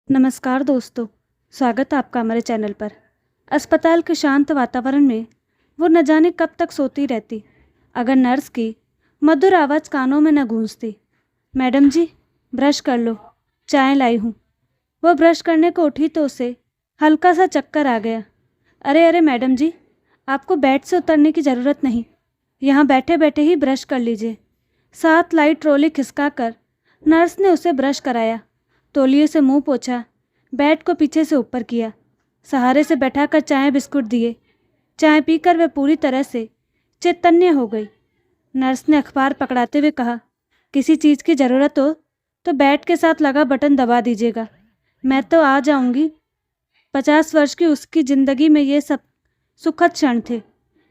नमस्कार दोस्तों, स्वागत है आपका हमारे चैनल पर। अस्पताल के शांत वातावरण में वो न जाने कब तक सोती रहती अगर नर्स की मधुर आवाज़ कानों में न गूंजती। मैडम जी, ब्रश कर लो, चाय लाई हूँ। वो ब्रश करने को उठी तो उसे हल्का सा चक्कर आ गया। अरे अरे मैडम जी, आपको बेड से उतरने की ज़रूरत नहीं, यहाँ बैठे बैठे ही ब्रश कर लीजिए। साथ लाई ट्रॉली खिसका कर नर्स ने उसे ब्रश कराया, तौलिए से मुंह पोंछा, बेड को पीछे से ऊपर किया, सहारे से बैठाकर चाय बिस्कुट दिए। चाय पीकर वह पूरी तरह से चैतन्य हो गई। नर्स ने अखबार पकड़ाते हुए कहा, किसी चीज़ की ज़रूरत हो तो बेड के साथ लगा बटन दबा दीजिएगा, मैं तो आ जाऊंगी। 50 वर्ष की उसकी ज़िंदगी में ये सब सुखद क्षण थे।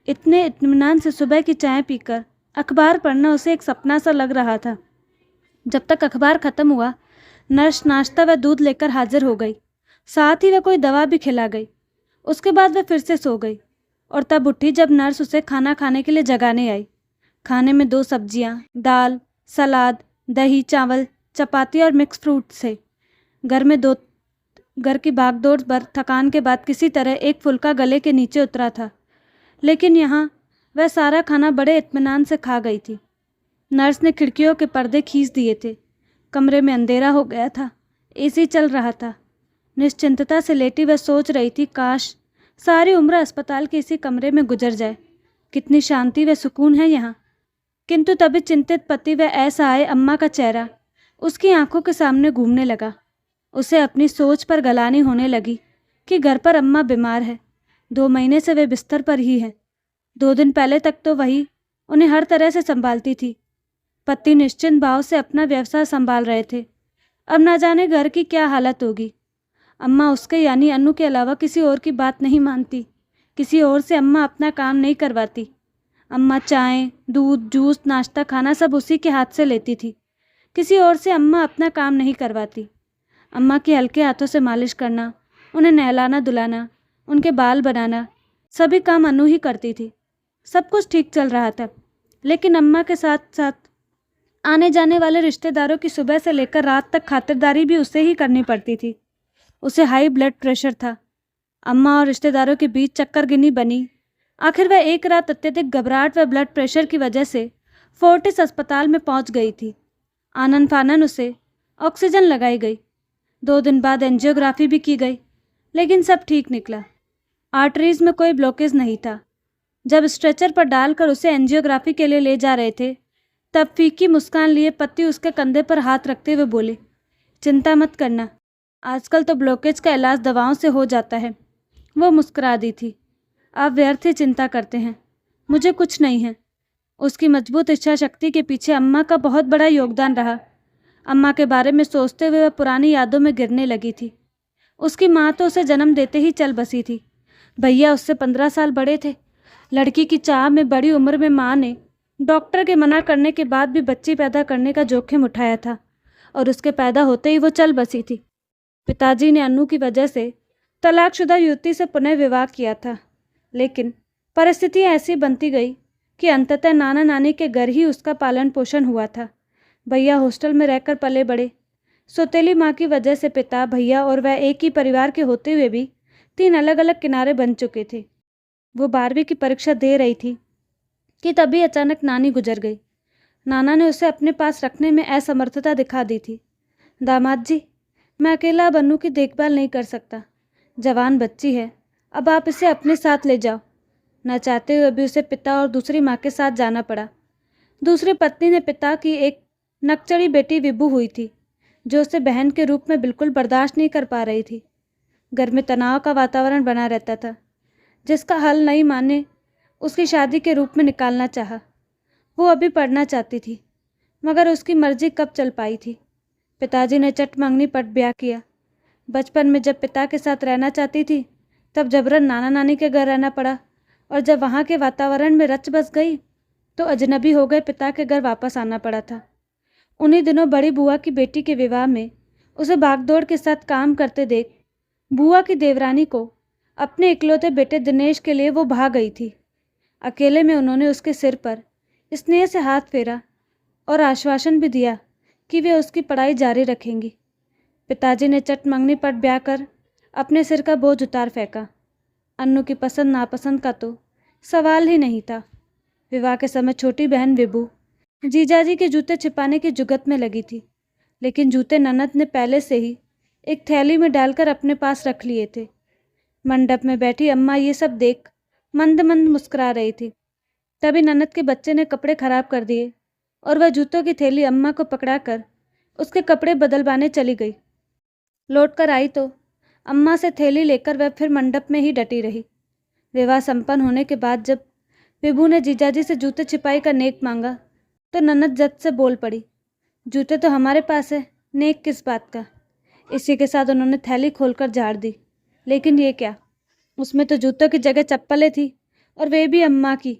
इतने इत्मीनान से सुबह की चाय पीकर अखबार पढ़ना उसे एक सपना सा लग रहा था। जब तक अखबार ख़त्म हुआ, नर्स नाश्ता व दूध लेकर हाजिर हो गई, साथ ही वह कोई दवा भी खिला गई। उसके बाद वह फिर से सो गई और तब उठी जब नर्स उसे खाना खाने के लिए जगाने आई। खाने में 2 सब्जियां, दाल, सलाद, दही, चावल, चपाती और मिक्स फ्रूट थे। घर की भागदौड़ पर थकान के बाद किसी तरह एक फुल्का गले के नीचे उतरा था, लेकिन यहाँ वह सारा खाना बड़े इत्मीनान से खा गई थी। नर्स ने खिड़कियों के पर्दे खींच दिए थे। कमरे में अंधेरा हो गया था, एसी चल रहा था। निश्चिंतता से लेटी वह सोच रही थी, काश सारी उम्र अस्पताल के इसी कमरे में गुजर जाए। कितनी शांति व सुकून है यहाँ। किंतु तभी चिंतित पति व असहाय अम्मा का चेहरा उसकी आंखों के सामने घूमने लगा। उसे अपनी सोच पर गलानी होने लगी कि घर पर अम्मा बीमार है। 2 महीने से वे बिस्तर पर ही है। 2 दिन पहले तक तो वही उन्हें हर तरह से संभालती थी। पति निश्चिंत भाव से अपना व्यवसाय संभाल रहे थे। अब ना जाने घर की क्या हालत होगी। अम्मा उसके यानी अनु के अलावा किसी और की बात नहीं मानती। किसी और से अम्मा अपना काम नहीं करवाती। अम्मा चाय, दूध, जूस, नाश्ता, खाना सब उसी के हाथ से लेती थी। किसी और से अम्मा अपना काम नहीं करवाती। अम्मा के हल्के हाथों से मालिश करना, उन्हें नहलाना धुलाना, उनके बाल बनाना, सभी काम अनु ही करती थी। सब कुछ ठीक चल रहा था, लेकिन अम्मा के साथ साथ आने जाने वाले रिश्तेदारों की सुबह से लेकर रात तक खातिरदारी भी उसे ही करनी पड़ती थी। उसे हाई ब्लड प्रेशर था। अम्मा और रिश्तेदारों के बीच चक्करगिनी बनी। आखिर वह एक रात अत्यधिक घबराहट व ब्लड प्रेशर की वजह से फोर्टिस अस्पताल में पहुंच गई थी। आनन फानन उसे ऑक्सीजन लगाई गई। 2 दिन बाद एंजियोग्राफी भी की गई, लेकिन सब ठीक निकला। आर्टरीज में कोई ब्लॉकेज नहीं था। जब स्ट्रेचर पर डालकर उसे एंजियोग्राफी के लिए ले जा रहे थे, तब फीकी मुस्कान लिए पति उसके कंधे पर हाथ रखते हुए बोले, चिंता मत करना, आजकल तो ब्लॉकेज का इलाज दवाओं से हो जाता है। वो मुस्कुरा दी थी। आप व्यर्थ ही चिंता करते हैं, मुझे कुछ नहीं है। उसकी मजबूत इच्छा शक्ति के पीछे अम्मा का बहुत बड़ा योगदान रहा। अम्मा के बारे में सोचते हुए वह पुरानी यादों में गिरने लगी थी। उसकी माँ तो उसे जन्म देते ही चल बसी थी। भैया उससे 15 साल बड़े थे। लड़की की चाह में बड़ी उम्र में माँ ने डॉक्टर के मना करने के बाद भी बच्ची पैदा करने का जोखिम उठाया था और उसके पैदा होते ही वो चल बसी थी। पिताजी ने अनु की वजह से तलाकशुदा युवती से पुनः विवाह किया था, लेकिन परिस्थितियाँ ऐसी बनती गई कि अंततः नाना नानी के घर ही उसका पालन पोषण हुआ था। भैया हॉस्टल में रहकर पले बड़े। सौतेली माँ की वजह से पिता, भैया और वह एक ही परिवार के होते हुए भी 3 अलग अलग किनारे बन चुके थे। वो 12वीं की परीक्षा दे रही थी कि तभी अचानक नानी गुजर गई। नाना ने उसे अपने पास रखने में असमर्थता दिखा दी थी। दामाद जी, मैं अकेला अब अनु की देखभाल नहीं कर सकता। जवान बच्ची है, अब आप इसे अपने साथ ले जाओ। न चाहते हुए भी उसे पिता और दूसरी माँ के साथ जाना पड़ा। दूसरी पत्नी ने पिता की एक नकचड़ी बेटी विभू हुई थी, जो उसे बहन के रूप में बिल्कुल बर्दाश्त नहीं कर पा रही थी। घर में तनाव का वातावरण बना रहता था, जिसका हल नहीं माने उसकी शादी के रूप में निकालना चाहा। वो अभी पढ़ना चाहती थी, मगर उसकी मर्जी कब चल पाई थी। पिताजी ने चट मंगनी पट ब्याह किया। बचपन में जब पिता के साथ रहना चाहती थी, तब जबरन नाना नानी के घर रहना पड़ा, और जब वहाँ के वातावरण में रच बस गई तो अजनबी हो गए पिता के घर वापस आना पड़ा था। उन्हीं दिनों बड़ी बुआ की बेटी के विवाह में उसे भागदौड़ के साथ काम करते देख बुआ की देवरानी को अपने इकलौते बेटे दिनेश के लिए वो भाग गई थी। अकेले में उन्होंने उसके सिर पर स्नेह से हाथ फेरा और आश्वासन भी दिया कि वे उसकी पढ़ाई जारी रखेंगी। पिताजी ने चटमंगनी पट ब्याह कर अपने सिर का बोझ उतार फेंका। अन्नू की पसंद नापसंद का तो सवाल ही नहीं था। विवाह के समय छोटी बहन विभू जीजाजी के जूते छिपाने की जुगत में लगी थी, लेकिन जूते ननद ने पहले से ही एक थैली में डालकर अपने पास रख लिए थे। मंडप में बैठी अम्मा ये सब देख मंद मंद मुस्कुरा रही थी। तभी ननद के बच्चे ने कपड़े खराब कर दिए और वह जूतों की थैली अम्मा को पकड़ाकर उसके कपड़े बदलवाने चली गई। लौट कर आई तो अम्मा से थैली लेकर वह फिर मंडप में ही डटी रही। विवाह संपन्न होने के बाद जब विभू ने जीजाजी से जूते छिपाई का नेक मांगा तो ननद जट से बोल पड़ी, जूते तो हमारे पास है, नेक किस बात का। इसी के साथ उन्होंने थैली खोलकर झाड़ दी। लेकिन ये क्या, उसमें तो जूतों की जगह चप्पलें थी, और वे भी अम्मा की।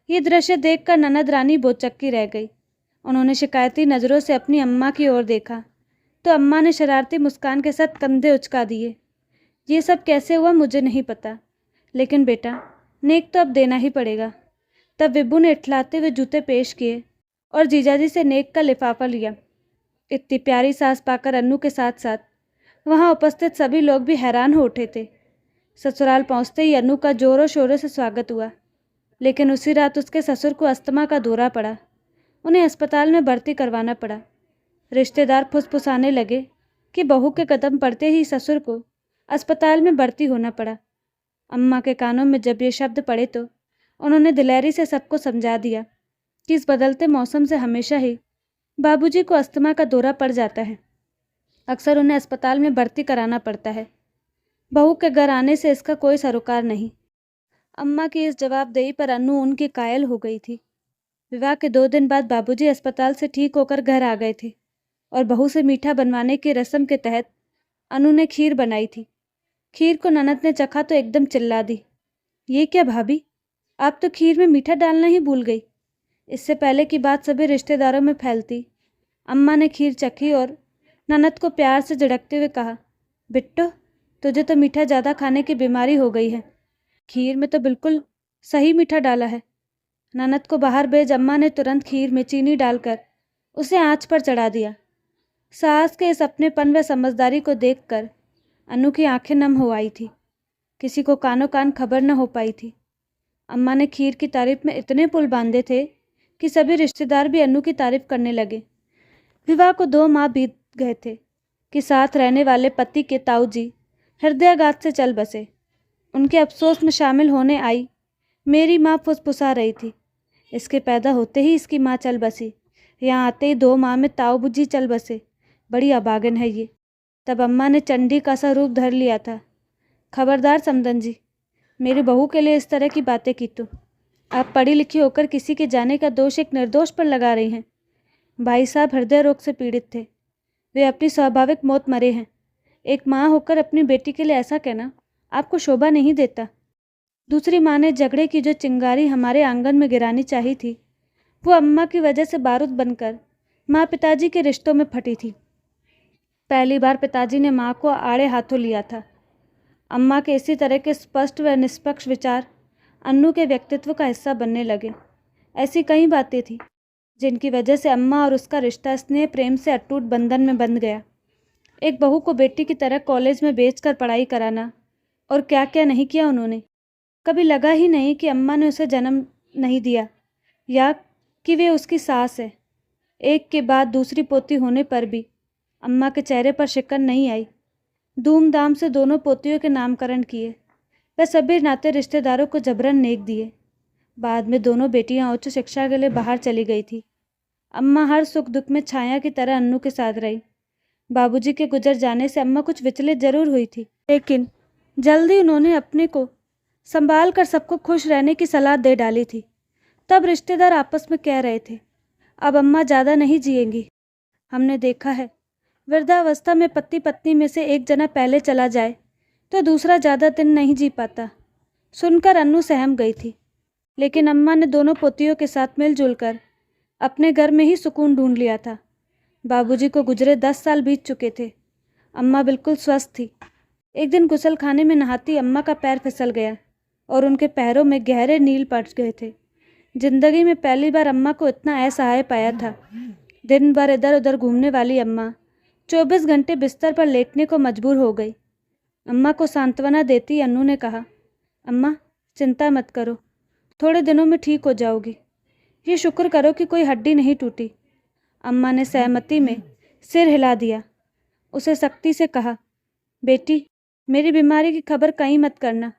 ये दृश्य देखकर ननद रानी बोचक्की रह गई। उन्होंने शिकायती नज़रों से अपनी अम्मा की ओर देखा तो अम्मा ने शरारती मुस्कान के साथ कंधे उचका दिए। ये सब कैसे हुआ मुझे नहीं पता, लेकिन बेटा नेक तो अब देना ही पड़ेगा। तब विभू ने इठलाते हुए जूते पेश किए और जीजाजी से नेक का लिफाफा लिया। इतनी प्यारी सास पाकर अन्नू के साथ साथ वहाँ उपस्थित सभी लोग भी हैरान हो उठे थे। ससुराल पहुँचते ही अन्नू का जोरों शोरों से स्वागत हुआ, लेकिन उसी रात उसके ससुर को अस्थमा का दौरा पड़ा। उन्हें अस्पताल में भर्ती करवाना पड़ा। रिश्तेदार फुसफुसाने लगे कि बहू के कदम पड़ते ही ससुर को अस्पताल में भर्ती होना पड़ा। अम्मा के कानों में जब ये शब्द पड़े तो उन्होंने दिलेरी से सबको समझा दिया कि इस बदलते मौसम से हमेशा ही बाबूजी को अस्थमा का दौरा पड़ जाता है। अक्सर उन्हें अस्पताल में भर्ती कराना पड़ता है। बहू के घर आने से इसका कोई सरोकार नहीं। अम्मा की इस जवाबदेही पर अन्नू उनकी कायल हो गई थी। विवाह के 2 दिन बाद बाबूजी अस्पताल से ठीक होकर घर आ गए थे और बहू से मीठा बनवाने की रस्म के तहत अनु ने खीर बनाई थी। खीर को ननद ने चखा तो एकदम चिल्ला दी, ये क्या भाभी, आप तो खीर में मीठा डालना ही भूल गई। इससे पहले की बात सभी रिश्तेदारों में फैलती। अम्मा ने खीर चखी और ननद को प्यार से झिड़कते हुए कहा, बिट्टो तुझे तो मीठा ज़्यादा खाने की बीमारी हो गई है। खीर में तो बिल्कुल सही मीठा डाला है। ननद को बाहर भेज अम्मा ने तुरंत खीर में चीनी डालकर उसे आंच पर चढ़ा दिया। सास के इस अपनेपन व समझदारी को देखकर अनु की आंखें नम हो आई थी। किसी को कानों कान खबर न हो पाई थी। अम्मा ने खीर की तारीफ में इतने पुल बांधे थे कि सभी रिश्तेदार भी अनु की तारीफ करने लगे। विवाह को 2 माह बीत गए थे कि साथ रहने वाले पति के ताऊ जी हृदयाघात से चल बसे। उनके अफसोस में शामिल होने आई मेरी माँ फुसफुसा रही थी, इसके पैदा होते ही इसकी माँ चल बसी, यहाँ आते ही 2 माह में ताऊ बुज्जी चल बसे, बड़ी अभागन है ये। तब अम्मा ने चंडी का सा रूप धर लिया था। खबरदार समदन जी, मेरी बहू के लिए इस तरह की बातें की तो आप पढ़ी लिखी होकर किसी के जाने का दोष एक निर्दोष पर लगा रही हैं। भाई साहब हृदय रोग से पीड़ित थे, वे अपनी स्वाभाविक मौत मरे हैं। एक माँ होकर अपनी बेटी के लिए ऐसा कहना आपको शोभा नहीं देता। दूसरी माँ ने झगड़े की जो चिंगारी हमारे आंगन में गिरानी चाहिए थी, वो अम्मा की वजह से बारूद बनकर माँ पिताजी के रिश्तों में फटी थी। पहली बार पिताजी ने माँ को आड़े हाथों लिया था। अम्मा के इसी तरह के स्पष्ट व निष्पक्ष विचार अन्नू के व्यक्तित्व का हिस्सा बनने लगे। ऐसी कई बातें थी जिनकी वजह से अम्मा और उसका रिश्ता स्नेह प्रेम से अटूट बंधन में बंध गया। एक बहू को बेटी की तरह कॉलेज में बेचकर पढ़ाई कराना, और क्या क्या नहीं किया उन्होंने। कभी लगा ही नहीं कि अम्मा ने उसे जन्म नहीं दिया या कि वे उसकी सास है। एक के बाद दूसरी पोती होने पर भी अम्मा के चेहरे पर शिकन नहीं आई। धूमधाम से दोनों पोतियों के नामकरण किए। वह सभी नाते रिश्तेदारों को जबरन नेक दिए। बाद में दोनों बेटियां उच्च शिक्षा के लिए बाहर चली गई थी। अम्मा हर सुख दुख में छाया की तरह अन्नू के साथ रही। बाबूजी के गुजर जाने से अम्मा कुछ विचलित जरूर हुई थी, लेकिन जल्दी उन्होंने अपने को संभाल कर सबको खुश रहने की सलाह दे डाली थी। तब रिश्तेदार आपस में कह रहे थे, अब अम्मा ज़्यादा नहीं जिएंगी। हमने देखा है वृद्धावस्था में पति पत्नी में से एक जना पहले चला जाए तो दूसरा ज़्यादा दिन नहीं जी पाता। सुनकर अन्नू सहम गई थी, लेकिन अम्मा ने दोनों पोतियों के साथ मिलजुल कर अपने घर में ही सुकून ढूंढ लिया था। बाबूजी को गुजरे 10 साल बीत चुके थे। अम्मा बिल्कुल स्वस्थ थी। एक दिन गुसल खाने में नहाती अम्मा का पैर फिसल गया और उनके पैरों में गहरे नील पड़ गए थे। जिंदगी में पहली बार अम्मा को इतना असहाय पाया था। दिन भर इधर उधर घूमने वाली अम्मा 24 घंटे बिस्तर पर लेटने को मजबूर हो गई। अम्मा को सांत्वना देती अन्नू ने कहा, अम्मा चिंता मत करो, थोड़े दिनों में ठीक हो जाओगी। ये शुक्र करो कि कोई हड्डी नहीं टूटी। अम्मा ने सहमति में सिर हिला दिया। उसे सख्ती से कहा, बेटी मेरी बीमारी की खबर कहीं मत करना।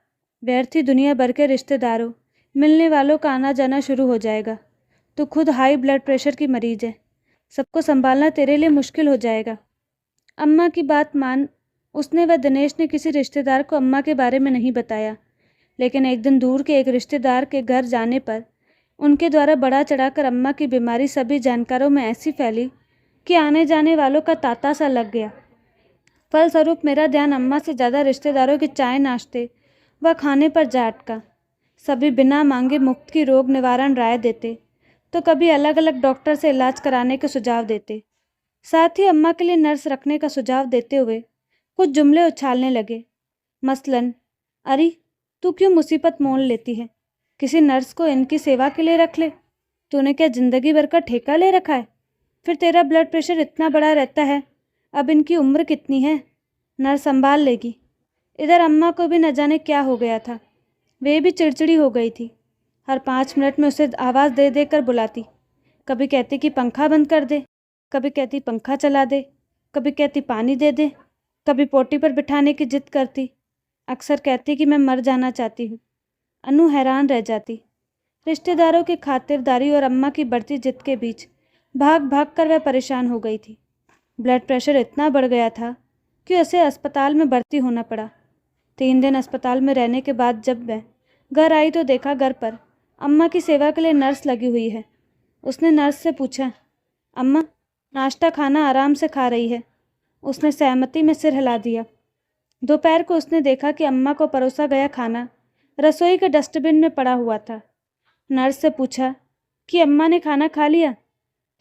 व्यर्थ ही दुनिया भर के रिश्तेदारों मिलने वालों का आना जाना शुरू हो जाएगा। तो खुद हाई ब्लड प्रेशर की मरीज है, सबको संभालना तेरे लिए मुश्किल हो जाएगा। अम्मा की बात मान उसने व दिनेश ने किसी रिश्तेदार को अम्मा के बारे में नहीं बताया, लेकिन एक दिन दूर के एक रिश्तेदार के घर जाने पर उनके द्वारा बढ़ा चढ़ाकर अम्मा की बीमारी सभी जानकारों में ऐसी फैली कि आने जाने वालों का तांता सा लग गया। फलस्वरूप मेरा ध्यान अम्मा से ज़्यादा रिश्तेदारों के चाय नाश्ते व खाने पर जा अटका। सभी बिना मांगे मुफ्त की रोग निवारण राय देते तो कभी अलग अलग डॉक्टर से इलाज कराने के सुझाव देते। साथ ही अम्मा के लिए नर्स रखने का सुझाव देते हुए कुछ जुमले उछालने लगे। मसलन, अरे तू क्यों मुसीबत मोल लेती है, किसी नर्स को इनकी सेवा के लिए रख ले। तूने क्या ज़िंदगी भर का ठेका ले रखा है? फिर तेरा ब्लड प्रेशर इतना बड़ा रहता है, अब इनकी उम्र कितनी है, नर्स संभाल लेगी। इधर अम्मा को भी न जाने क्या हो गया था, वे भी चिड़चिड़ी हो गई थी। हर 5 मिनट में उसे आवाज़ दे दे कर बुलाती। कभी कहती कि पंखा बंद कर दे, कभी कहती पंखा चला दे, कभी कहती पानी दे दे, कभी पोटी पर बिठाने की जिद करती। अक्सर कहती कि मैं मर जाना चाहती हूँ। अनु हैरान रह जाती। रिश्तेदारों की खातिरदारी और अम्मा की बढ़ती जिद के बीच भाग भाग कर वह परेशान हो गई थी। ब्लड प्रेशर इतना बढ़ गया था कि उसे अस्पताल में भर्ती होना पड़ा। 3 दिन अस्पताल में रहने के बाद जब वह घर आई तो देखा घर पर अम्मा की सेवा के लिए नर्स लगी हुई है। उसने नर्स से पूछा, अम्मा नाश्ता खाना आराम से खा रही है? उसने सहमति में सिर हिला दिया। दोपहर को उसने देखा कि अम्मा को परोसा गया खाना रसोई के डस्टबिन में पड़ा हुआ था। नर्स से पूछा कि अम्मा ने खाना खा लिया,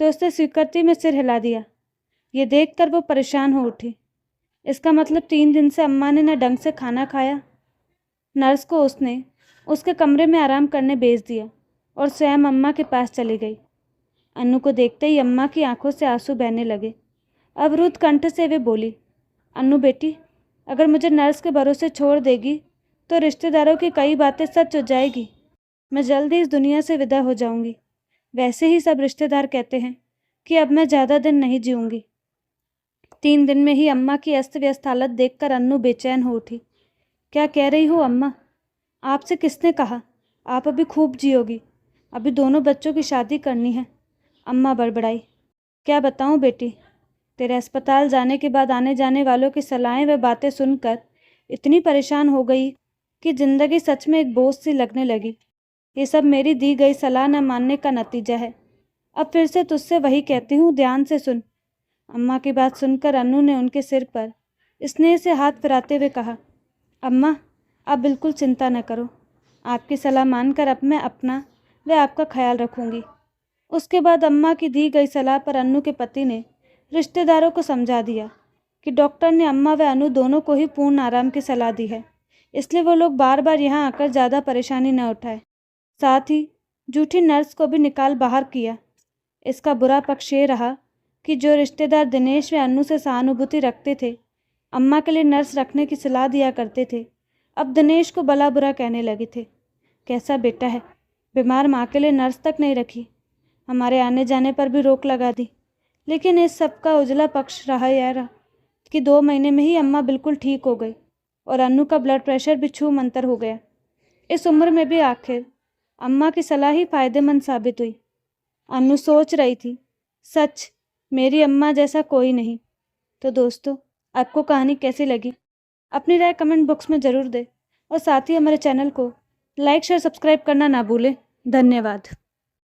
तो उसने स्वीकृति में सिर हिला दिया। ये देखकर वो परेशान हो उठी। इसका मतलब 3 दिन से अम्मा ने न ढंग से खाना खाया। नर्स को उसने उसके कमरे में आराम करने भेज दिया और स्वयं अम्मा के पास चली गई। अनु को देखते ही अम्मा की आंखों से आंसू बहने लगे। अवरुद्ध कंठ से वे बोली, अनु बेटी, अगर मुझे नर्स के भरोसे छोड़ देगी तो रिश्तेदारों की कई बातें सच हो जाएगी। मैं जल्दी इस दुनिया से विदा हो जाऊंगी। वैसे ही सब रिश्तेदार कहते हैं कि अब मैं ज़्यादा दिन नहीं जीऊँगी। 3 दिन में ही अम्मा की अस्त व्यस्त हालत देखकर अन्नू बेचैन हो उठी। क्या कह रही हो अम्मा? आपसे किसने कहा? आप अभी खूब जियोगी, अभी दोनों बच्चों की शादी करनी है। अम्मा बड़बड़ाई। क्या बताऊं बेटी, तेरे अस्पताल जाने के बाद आने जाने वालों की सलाहें व बातें सुनकर इतनी परेशान हो गई कि ज़िंदगी सच में एक बोझ सी लगने लगी। ये सब मेरी दी गई सलाह न मानने का नतीजा है। अब फिर से तुझसे वही कहती हूँ, ध्यान से सुन। अम्मा की बात सुनकर अन्नू ने उनके सिर पर स्नेह से हाथ फिराते हुए कहा, अम्मा आप बिल्कुल चिंता न करो, आपकी सलाह मानकर अब मैं अपना व आपका ख्याल रखूंगी। उसके बाद अम्मा की दी गई सलाह पर अन्नू के पति ने रिश्तेदारों को समझा दिया कि डॉक्टर ने अम्मा व अनु दोनों को ही पूर्ण आराम की सलाह दी है, इसलिए वो लोग बार बार यहाँ आकर ज़्यादा परेशानी न उठाए। साथ ही झूठी नर्स को भी निकाल बाहर किया। इसका बुरा पक्ष ये रहा कि जो रिश्तेदार दिनेश व अन्नू से सहानुभूति रखते थे, अम्मा के लिए नर्स रखने की सलाह दिया करते थे, अब दिनेश को भला बुरा कहने लगे थे। कैसा बेटा है, बीमार माँ के लिए नर्स तक नहीं रखी, हमारे आने जाने पर भी रोक लगा दी। लेकिन इस सब का उजला पक्ष रहा यार कि 2 महीने में ही अम्मा बिल्कुल ठीक हो गई और अन्नू का ब्लड प्रेशर भी छू मंतर हो गया। इस उम्र में भी आखिर अम्मा की सलाह ही फायदेमंद साबित हुई। अन्नू सोच रही थी, सच मेरी अम्मा जैसा कोई नहीं। तो दोस्तों, आपको कहानी कैसी लगी? अपनी राय कमेंट बॉक्स में ज़रूर दें और साथ ही हमारे चैनल को लाइक शेयर सब्सक्राइब करना ना भूलें। धन्यवाद।